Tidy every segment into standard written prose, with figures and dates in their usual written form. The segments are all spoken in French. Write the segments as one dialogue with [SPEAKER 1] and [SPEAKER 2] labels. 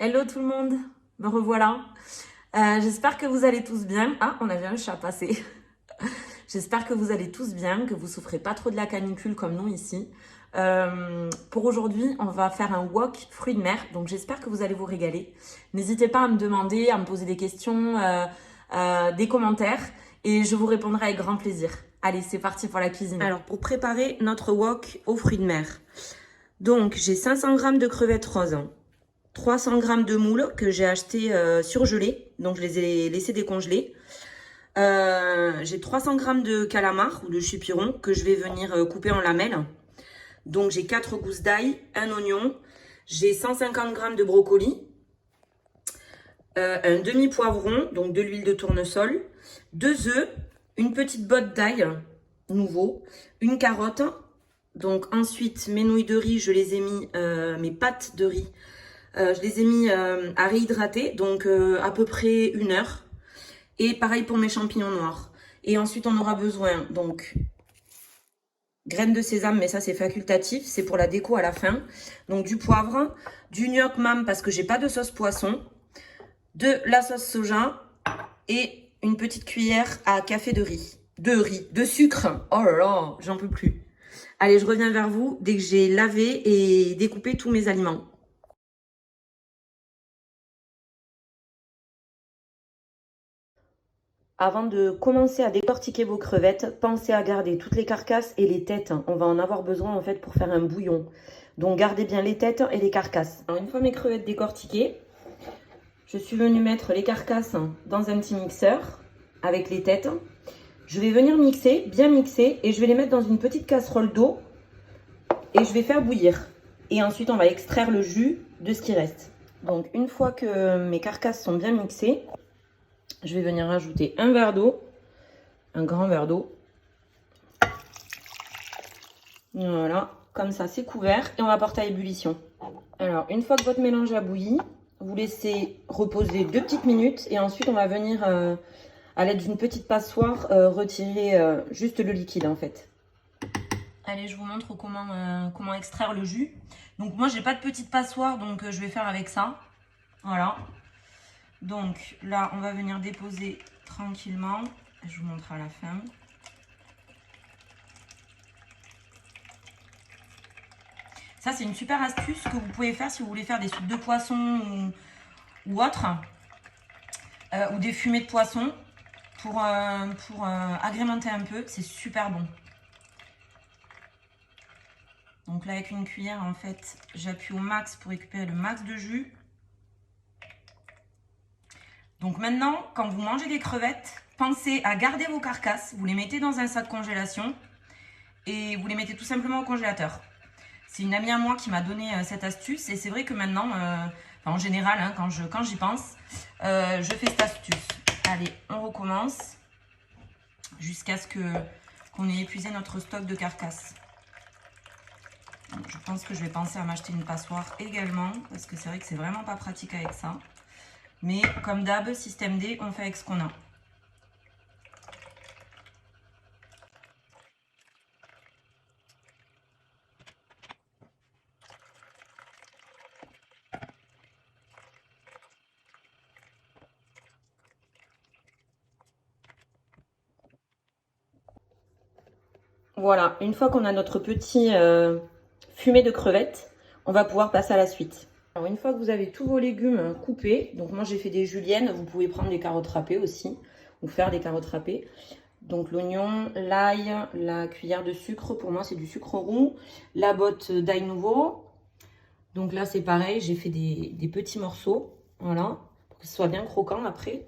[SPEAKER 1] Hello tout le monde, me revoilà. J'espère que vous allez tous bien. Ah, on a vu un chat passer. J'espère que vous allez tous bien, que vous souffrez pas trop de la canicule comme nous ici. Pour aujourd'hui, on va faire un wok fruits de mer, donc j'espère que vous allez vous régaler. N'hésitez pas à me demander, à me poser des questions, des commentaires, et je vous répondrai avec grand plaisir. Allez, c'est parti pour la cuisine. Alors, pour préparer notre wok aux fruits de mer, donc j'ai 500 g de crevettes roses, 300 g de moules que j'ai acheté surgelés, donc je les ai laissés décongeler. J'ai 300 g de calamar ou de chupiron que je vais venir couper en lamelles. Donc j'ai 4 gousses d'ail, un oignon, j'ai 150 g de brocoli, un demi-poivron, donc de l'huile de tournesol, 2 œufs, une petite botte d'ail nouveau, une carotte. Donc ensuite mes nouilles de riz, je les ai mis, mes pâtes de riz, je les ai mis à réhydrater, donc à peu près 1 heure. Et pareil pour mes champignons noirs. Et ensuite, on aura besoin, donc, graines de sésame, mais ça, c'est facultatif. C'est pour la déco à la fin. Donc, du poivre, du gnoc mam parce que j'ai pas de sauce poisson, de la sauce soja et une petite cuillère à café de riz. De sucre. Oh là là, j'en peux plus. Allez, je reviens vers vous dès que j'ai lavé et découpé tous mes aliments. Avant de commencer à décortiquer vos crevettes, pensez à garder toutes les carcasses et les têtes. On va en avoir besoin en fait pour faire un bouillon. Donc gardez bien les têtes et les carcasses. Alors, une fois mes crevettes décortiquées, je suis venue mettre les carcasses dans un petit mixeur avec les têtes. Je vais venir mixer, bien mixer, et je vais les mettre dans une petite casserole d'eau et je vais faire bouillir. Et ensuite, on va extraire le jus de ce qui reste. Donc une fois que mes carcasses sont bien mixées, je vais venir rajouter un verre d'eau, un grand verre d'eau. Voilà, comme ça c'est couvert et on va porter à ébullition. Alors, une fois que votre mélange a bouilli, vous laissez reposer 2 petites minutes et ensuite on va venir à l'aide d'une petite passoire retirer juste le liquide en fait. Allez, je vous montre comment extraire le jus. Donc moi j'ai pas de petite passoire, donc je vais faire avec ça. Voilà. Donc là on va venir déposer tranquillement. Je vous montre à la fin. Ça, c'est une super astuce que vous pouvez faire si vous voulez faire des soupes de poisson ou autre, ou des fumées de poisson pour agrémenter un peu. C'est super bon. Donc là, avec une cuillère, en fait, j'appuie au max pour récupérer le max de jus. Donc maintenant, quand vous mangez des crevettes, pensez à garder vos carcasses. Vous les mettez dans un sac congélation et vous les mettez tout simplement au congélateur. C'est une amie à moi qui m'a donné cette astuce et c'est vrai que maintenant, en général, hein, quand j'y pense, je fais cette astuce. Allez, on recommence jusqu'à ce qu'on ait épuisé notre stock de carcasses. Donc, je pense que je vais penser à m'acheter une passoire également parce que c'est vrai que c'est vraiment pas pratique avec ça. Mais comme d'hab, système D, on fait avec ce qu'on a. Voilà, une fois qu'on a notre petit fumée de crevettes, on va pouvoir passer à la suite. Alors une fois que vous avez tous vos légumes coupés, donc moi j'ai fait des juliennes, vous pouvez prendre des carottes râpées aussi, ou faire des carottes râpées. Donc l'oignon, l'ail, la cuillère de sucre, pour moi c'est du sucre roux, la botte d'ail nouveau. Donc là c'est pareil, j'ai fait des petits morceaux, voilà, pour que ce soit bien croquant après.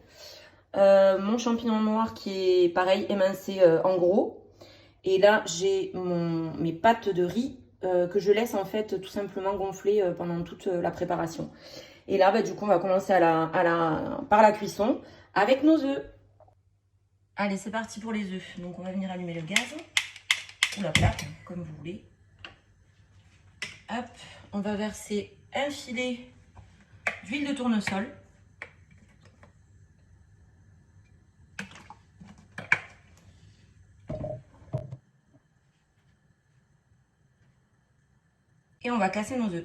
[SPEAKER 1] Mon champignon noir qui est pareil émincé en gros. Et là, j'ai mes pâtes de riz que je laisse en fait tout simplement gonfler pendant toute la préparation. Et là, du coup, on va commencer par la cuisson avec nos œufs. Allez, c'est parti pour les œufs. Donc, on va venir allumer le gaz ou la plaque, comme vous voulez. Hop, on va verser un filet d'huile de tournesol. Et on va casser nos œufs.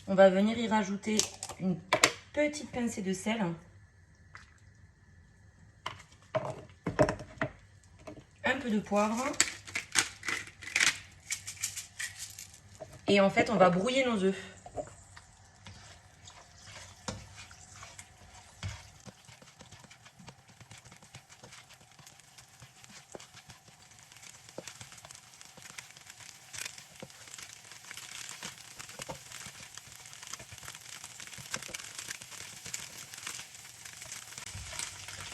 [SPEAKER 1] On va venir y rajouter une petite pincée de sel. Un peu de poivre. Et en fait, on va brouiller nos œufs.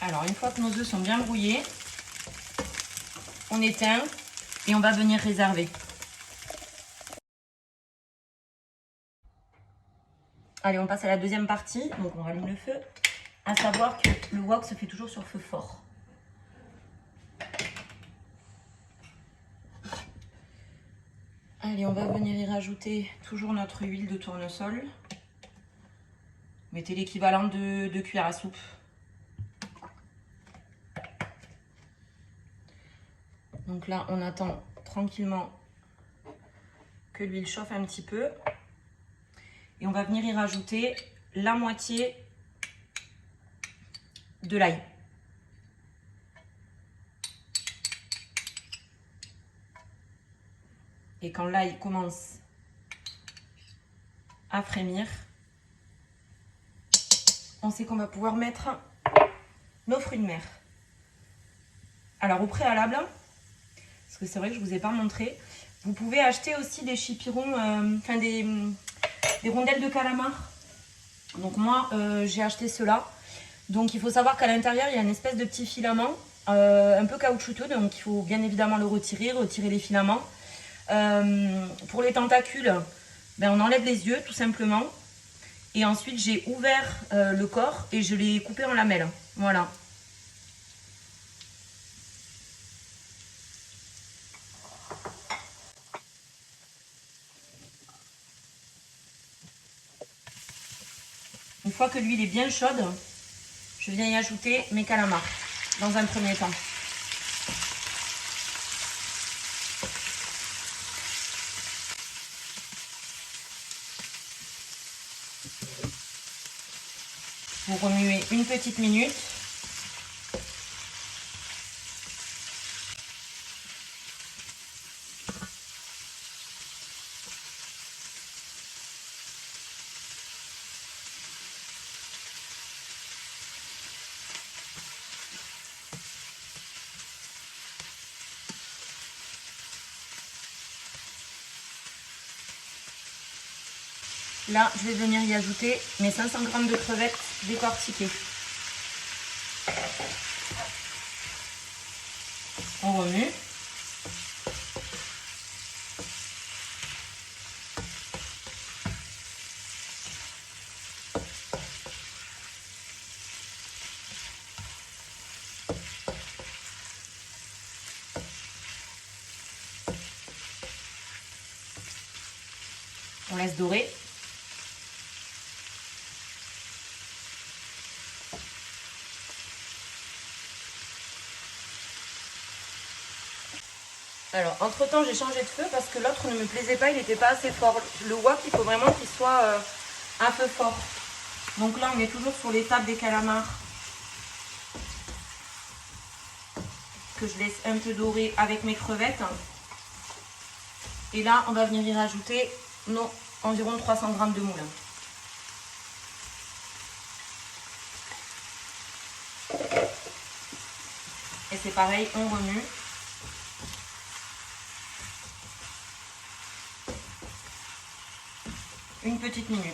[SPEAKER 1] Alors, une fois que nos œufs sont bien brouillés, on éteint et on va venir réserver. Allez, on passe à la deuxième partie. Donc, on rallume le feu. À savoir que le wok se fait toujours sur feu fort. Allez, on va venir y rajouter toujours notre huile de tournesol. Mettez l'équivalent de 2 cuillères à soupe. Donc là, on attend tranquillement que l'huile chauffe un petit peu. Et on va venir y rajouter la moitié de l'ail. Et quand l'ail commence à frémir, on sait qu'on va pouvoir mettre nos fruits de mer. Alors au préalable, parce que c'est vrai que je ne vous ai pas montré, vous pouvez acheter aussi des chipirons, des rondelles de calamar. Donc moi, j'ai acheté cela. Donc il faut savoir qu'à l'intérieur, il y a une espèce de petit filament, un peu caoutchouteux. Donc il faut bien évidemment le retirer les filaments. Pour les tentacules, on enlève les yeux tout simplement. Et ensuite, j'ai ouvert le corps et je l'ai coupé en lamelles. Voilà. Une fois que l'huile est bien chaude, je viens y ajouter mes calamars dans un premier temps. Vous remuez une petite minute. Là, je vais venir y ajouter mes 500 g de crevettes décortiquées. On remue. On laisse dorer. Alors, entre temps, j'ai changé de feu parce que l'autre ne me plaisait pas, il n'était pas assez fort. Le wok, il faut vraiment qu'il soit à feu fort. Donc là, on est toujours sur l'étape des calamars que je laisse un peu dorer avec mes crevettes. Et là, on va venir y rajouter nos environ 300 g de moule. Et c'est pareil, on remue. Une petite minute.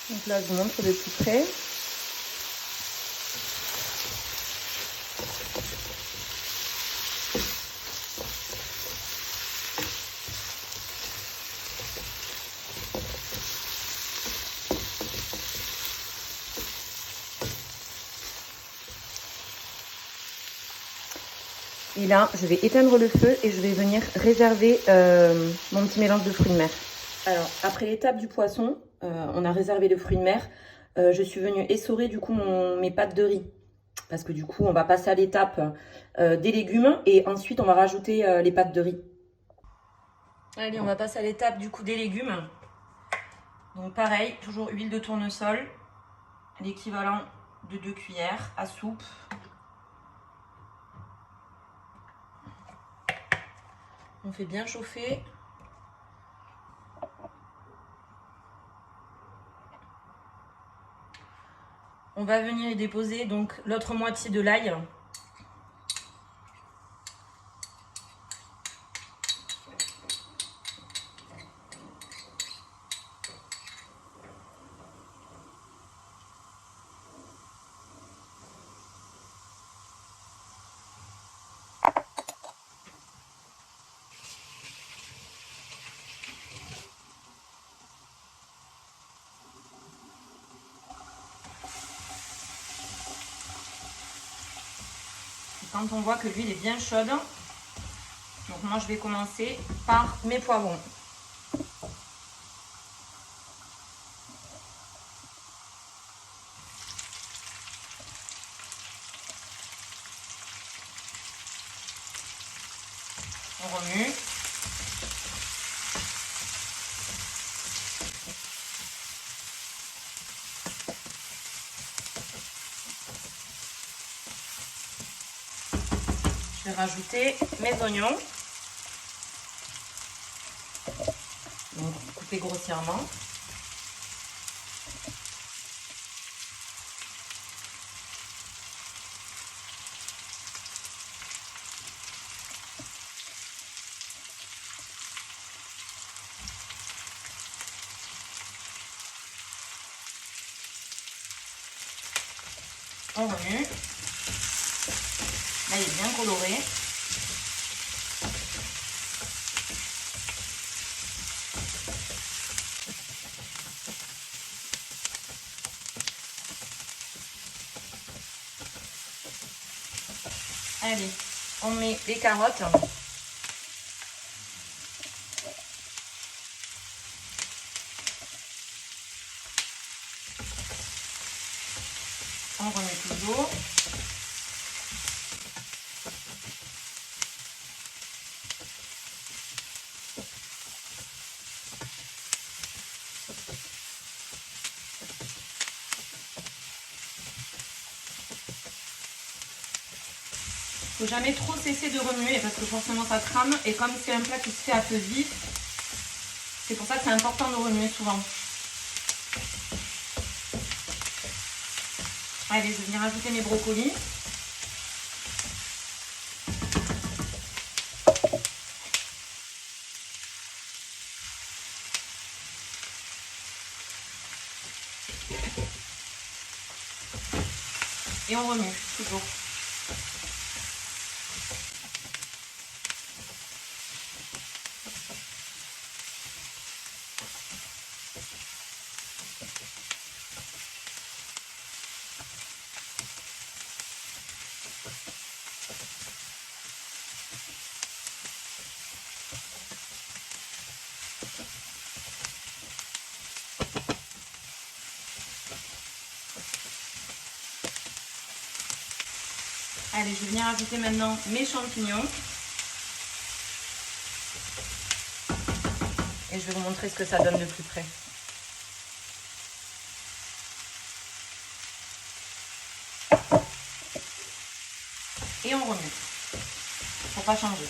[SPEAKER 1] Donc là, je vous montre de plus près. Et là, je vais éteindre le feu et je vais venir réserver mon petit mélange de fruits de mer. Alors, après l'étape du poisson, on a réservé le fruit de mer. je suis venue essorer du coup mes pâtes de riz. Parce que du coup, on va passer à l'étape des légumes et ensuite on va rajouter les pâtes de riz. Allez, on va passer à l'étape du coup des légumes. Donc pareil, toujours huile de tournesol, l'équivalent de 2 cuillères à soupe. On fait bien chauffer. On va venir y déposer donc l'autre moitié de l'ail. Quand on voit que l'huile est bien chaude, donc moi je vais commencer par mes poivrons. On remue. Je vais rajouter mes oignons. Donc coupés grossièrement. On remue. Là, il est bien coloré. Allez, on met les carottes. On remet toujours. Faut jamais trop cesser de remuer parce que forcément ça crame et comme c'est un plat qui se fait à feu vif, c'est pour ça que c'est important de remuer souvent. Allez, je vais venir ajouter mes brocolis. Et on remue toujours. Allez, je vais venir ajouter maintenant mes champignons. Et je vais vous montrer ce que ça donne de plus près. Et on remue. Pour pas changer.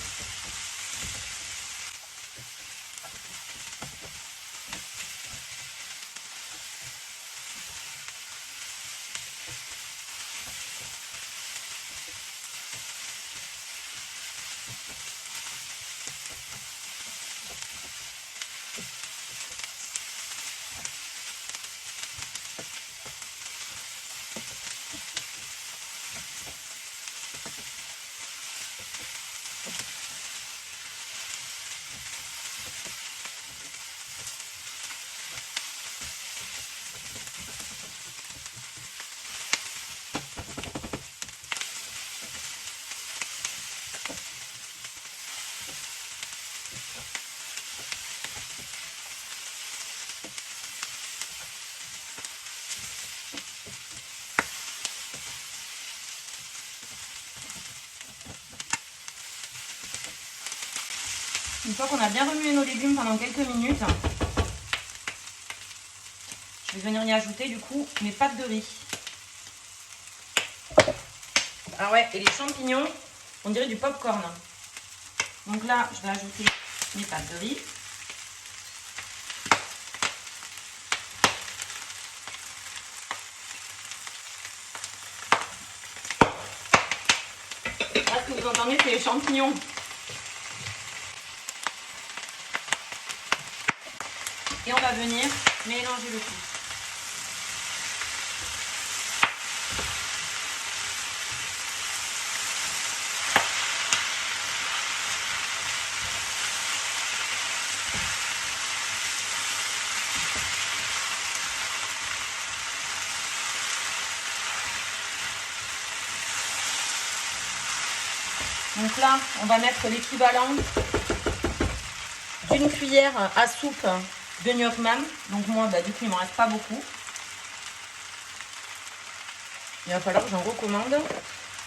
[SPEAKER 1] fois qu'on a bien remué nos légumes pendant quelques minutes, je vais venir y ajouter du coup mes pâtes de riz. Ah ouais, et les champignons, on dirait du popcorn. Donc là, je vais ajouter mes pâtes de riz. Là, ce que vous entendez, c'est les champignons. Et on va venir mélanger le tout. Donc là, on va mettre l'équivalent d'une cuillère à soupe de gnocchi. Donc moi, du coup, il ne m'en reste pas beaucoup. Il va falloir que j'en recommande.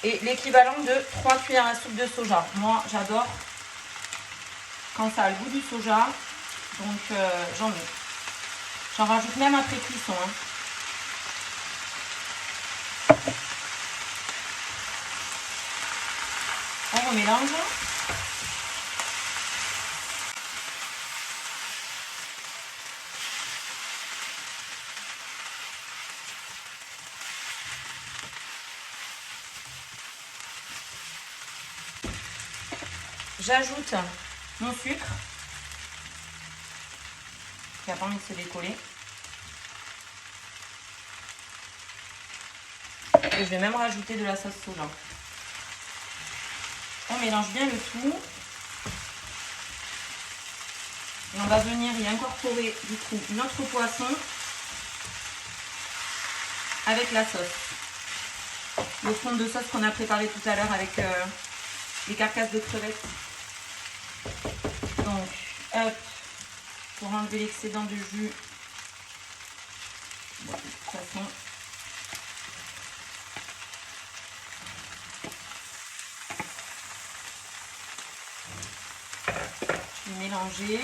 [SPEAKER 1] Et l'équivalent de 3 cuillères à soupe de soja. Moi, j'adore quand ça a le goût du soja. Donc, j'en mets. J'en rajoute même après cuisson. On remélange. J'ajoute mon sucre qui n'a pas envie de se décoller. Et je vais même rajouter de la sauce soja. On mélange bien le tout. Et on va venir y incorporer du coup notre poisson avec la sauce. Le fond de sauce qu'on a préparé tout à l'heure avec les carcasses de crevettes. Donc, hop, pour enlever l'excédent de jus. Bon, de toute façon. Je vais mélanger.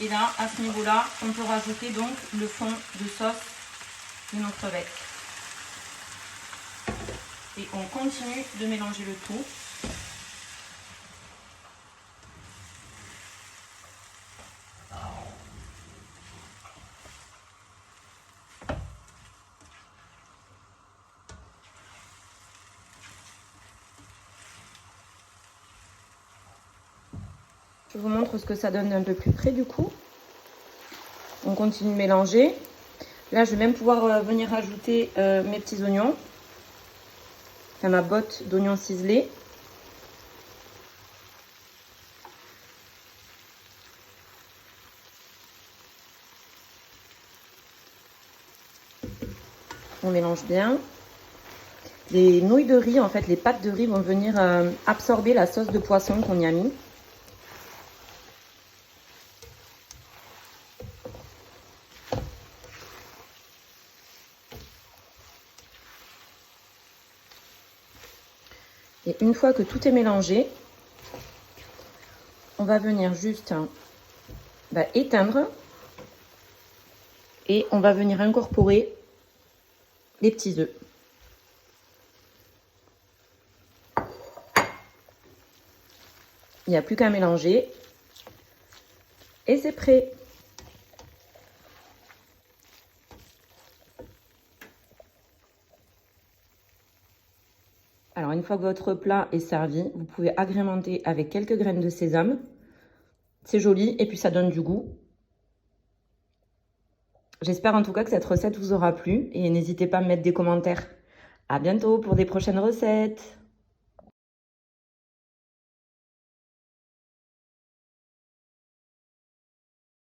[SPEAKER 1] Et là, à ce niveau-là, on peut rajouter donc le fond de sauce de nos crevettes. Et on continue de mélanger le tout. Je vous montre ce que ça donne un peu plus près du coup. On continue de mélanger. Là, je vais même pouvoir venir ajouter mes petits oignons. Enfin, ma botte d'oignons ciselés. On mélange bien. Les nouilles de riz, en fait, les pâtes de riz vont venir absorber la sauce de poisson qu'on y a mis. Et une fois que tout est mélangé, on va venir juste éteindre et on va venir incorporer les petits œufs. Il n'y a plus qu'à mélanger et c'est prêt. Alors, une fois que votre plat est servi, vous pouvez agrémenter avec quelques graines de sésame. C'est joli et puis ça donne du goût. J'espère en tout cas que cette recette vous aura plu et n'hésitez pas à me mettre des commentaires. À bientôt pour des prochaines recettes.